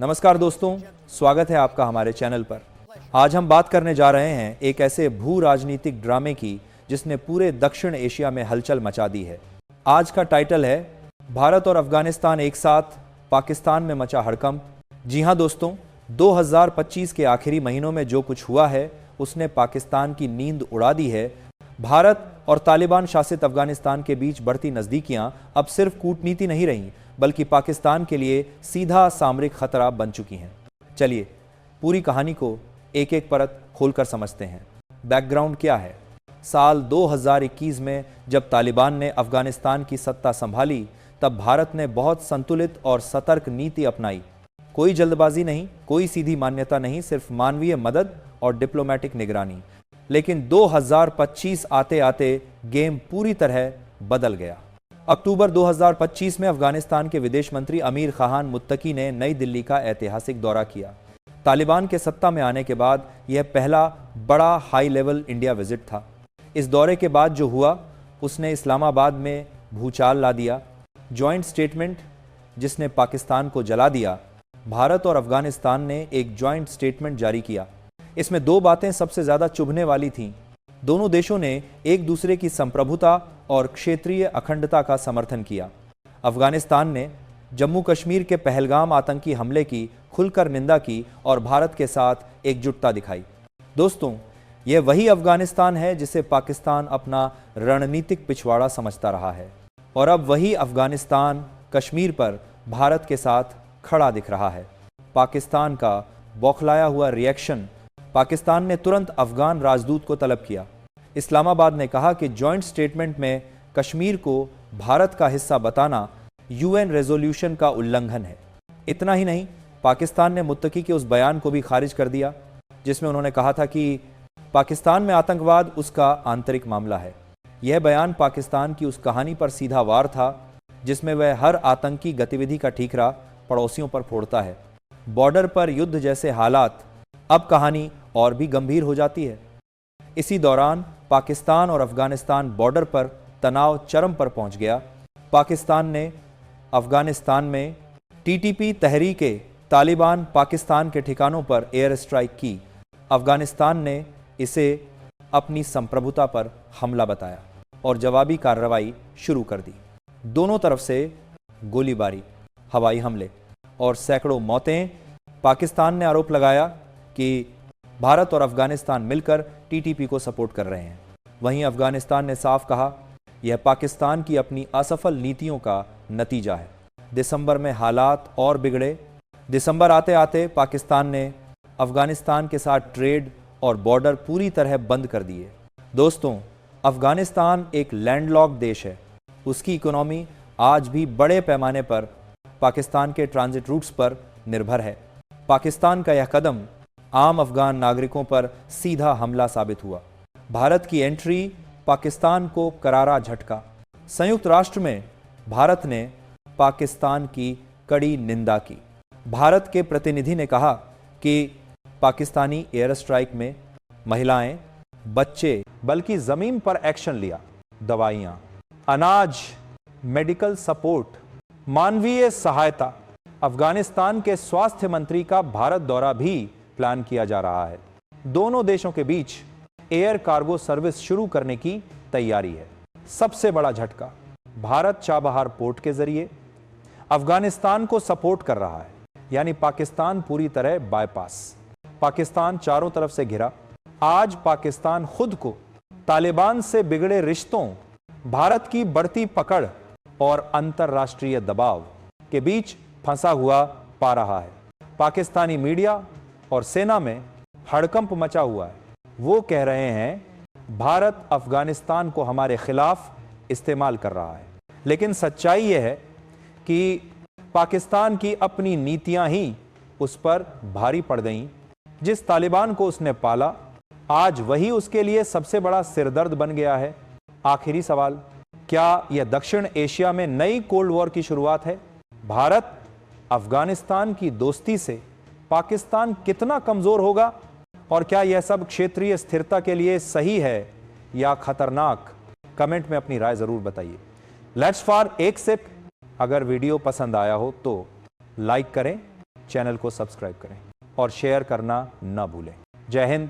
नमस्कार दोस्तों, स्वागत है आपका हमारे चैनल पर। आज हम बात करने जा रहे हैं एक ऐसे भू राजनीतिक ड्रामे की जिसने पूरे दक्षिण एशिया में हलचल मचा दी है। आज का टाइटल है भारत और अफगानिस्तान एक साथ, पाकिस्तान में मचा हड़कंप। जी हां दोस्तों, 2025 के आखिरी महीनों में जो कुछ हुआ है उसने पाकिस्तान की नींद उड़ा दी है। भारत और तालिबान शासित अफगानिस्तान के बीच बढ़ती नज़दीकियां अब सिर्फ कूटनीति नहीं रहीं बल्कि पाकिस्तान के लिए सीधा सामरिक खतरा बन चुकी हैं। चलिए पूरी कहानी को एक एक परत खोलकर समझते हैं। बैकग्राउंड क्या है? साल 2021 में जब तालिबान ने अफगानिस्तान की सत्ता संभाली तब भारत ने बहुत संतुलित और सतर्क नीति अपनाई। कोई जल्दबाजी नहीं, कोई सीधी मान्यता नहीं, सिर्फ मानवीय मदद और डिप्लोमेटिक निगरानी। लेकिन 2025 आते आते गेम पूरी तरह बदल गया। अक्टूबर 2025 में अफगानिस्तान के विदेश मंत्री अमीर खान मुत्तकी ने नई दिल्ली का ऐतिहासिक दौरा किया। तालिबान के सत्ता में आने के बाद यह पहला बड़ा हाई लेवल इंडिया विजिट था। इस दौरे के बाद जो हुआ उसने इस्लामाबाद में भूचाल ला दिया। जॉइंट स्टेटमेंट जिसने पाकिस्तान को जला दिया। भारत और अफगानिस्तान ने एक जॉइंट स्टेटमेंट जारी किया। इसमें दो बातें सबसे ज्यादा चुभने वाली थीं। दोनों देशों ने एक दूसरे की संप्रभुता और क्षेत्रीय अखंडता का समर्थन किया। अफगानिस्तान ने जम्मू कश्मीर के पहलगाम आतंकी हमले की खुलकर निंदा की और भारत के साथ एकजुटता दिखाई। दोस्तों, यह वही अफगानिस्तान है जिसे पाकिस्तान अपना रणनीतिक पिछवाड़ा समझता रहा है और अब वही अफगानिस्तान कश्मीर पर भारत के साथ खड़ा दिख रहा है। पाकिस्तान का बौखलाया हुआ रिएक्शन। पाकिस्तान ने तुरंत अफगान राजदूत को तलब किया। इस्लामाबाद ने कहा कि जॉइंट स्टेटमेंट में कश्मीर को भारत का हिस्सा बताना यूएन रेजोल्यूशन का उल्लंघन है। इतना ही नहीं, पाकिस्तान ने मुत्तकी के उस बयान को भी खारिज कर दिया जिसमें उन्होंने कहा था कि पाकिस्तान में आतंकवाद उसका आंतरिक मामला है। यह बयान पाकिस्तान की उस कहानी पर सीधा वार था जिसमें वह हर आतंकी गतिविधि का ठीकरा पड़ोसियों पर फोड़ता है। बॉर्डर पर युद्ध जैसे हालात, अब कहानी और भी गंभीर हो जाती है। इसी दौरान पाकिस्तान और अफगानिस्तान बॉर्डर पर तनाव चरम पर पहुंच गया। पाकिस्तान ने अफगानिस्तान में टीटीपी तहरीके तालिबान पाकिस्तान के ठिकानों पर एयर स्ट्राइक की। अफगानिस्तान ने इसे अपनी संप्रभुता पर हमला बताया और जवाबी कार्रवाई शुरू कर दी। दोनों तरफ से गोलीबारी, हवाई हमले और सैकड़ों मौतें। पाकिस्तान ने आरोप लगाया कि भारत और अफगानिस्तान मिलकर टीटीपी को सपोर्ट कर रहे हैं। वहीं अफगानिस्तान ने साफ कहा यह पाकिस्तान की अपनी असफल नीतियों का नतीजा है। दिसंबर में हालात और बिगड़े। दिसंबर आते आते पाकिस्तान ने अफगानिस्तान के साथ ट्रेड और बॉर्डर पूरी तरह बंद कर दिए। दोस्तों, अफगानिस्तान एक लैंडलॉक्ड देश है। उसकी इकोनॉमी आज भी बड़े पैमाने पर पाकिस्तान के ट्रांजिट रूट्स पर निर्भर है। पाकिस्तान का यह कदम आम अफगान नागरिकों पर सीधा हमला साबित हुआ। भारत की एंट्री पाकिस्तान को करारा झटका। संयुक्त राष्ट्र में भारत ने पाकिस्तान की कड़ी निंदा की। भारत के प्रतिनिधि ने कहा कि पाकिस्तानी एयर स्ट्राइक में महिलाएं, बच्चे, बल्कि जमीन पर एक्शन लिया। दवाइयां, अनाज, मेडिकल सपोर्ट, मानवीय सहायता। अफगानिस्तान के स्वास्थ्य मंत्री का भारत दौरा भी प्लान किया जा रहा है। दोनों देशों के बीच एयर कार्गो सर्विस शुरू करने की तैयारी है। सबसे बड़ा झटका, भारत चाबहार पोर्ट के जरिए अफगानिस्तान को सपोर्ट कर रहा है, यानी पाकिस्तान पूरी तरह बायपास। पाकिस्तान चारों तरफ से घिरा। आज पाकिस्तान खुद को तालिबान से बिगड़े रिश्तों, भारत की बढ़ती पकड़ और अंतरराष्ट्रीय दबाव के बीच फंसा हुआ पा रहा है। पाकिस्तानी मीडिया और सेना में हड़कंप मचा हुआ है। वो कह रहे हैं भारत अफगानिस्तान को हमारे खिलाफ इस्तेमाल कर रहा है। लेकिन सच्चाई यह है कि पाकिस्तान की अपनी नीतियां ही उस पर भारी पड़ गईं। जिस तालिबान को उसने पाला, आज वही उसके लिए सबसे बड़ा सिरदर्द बन गया है। आखिरी सवाल, क्या यह दक्षिण एशिया में नई कोल्ड वॉर की शुरुआत है? भारत अफगानिस्तान की दोस्ती से पाकिस्तान कितना कमजोर होगा और क्या यह सब क्षेत्रीय स्थिरता के लिए सही है या खतरनाक? कमेंट में अपनी राय जरूर बताइए। लेट्स फॉर एक सिप। अगर वीडियो पसंद आया हो तो लाइक करें, चैनल को सब्सक्राइब करें और शेयर करना न भूलें। जय हिंद,